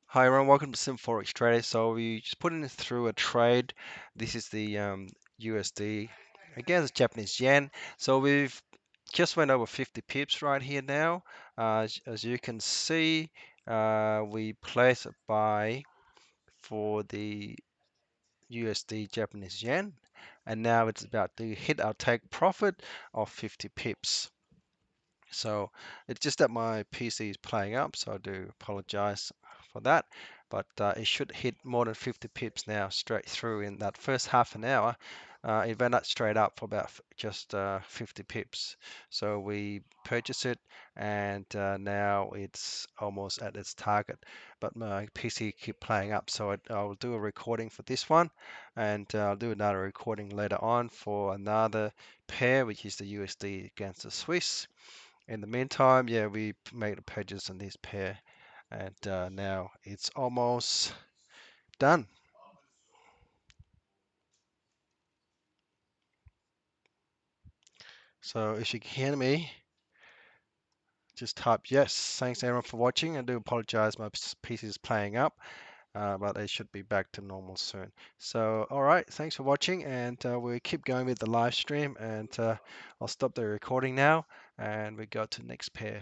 Hi everyone, welcome to Sim Forex Trader. So we just put in through a trade. This is the USD against Japanese yen. So we've just went over 50 pips right here now. As you can see, we place a buy for the USD Japanese yen, and now it's about to hit our take profit of 50 pips. So it's just that my PC is playing up, so I do apologize for that. But it should hit more than 50 pips now straight through in that first half an hour. It went up straight up for about just 50 pips. So we purchased it, and now it's almost at its target. But my PC keep playing up, so I will do a recording for this one, and I'll do another recording later on for another pair, which is the USD against the Swiss. In the meantime, yeah, we made the pages on this pair, and now it's almost done. So if you can hear me, just type yes. Thanks everyone for watching. I do apologize, my PC is playing up, but it should be back to normal soon. So, all right, thanks for watching, and we'll keep going with the live stream, and I'll stop the recording now, and we go to the next pair.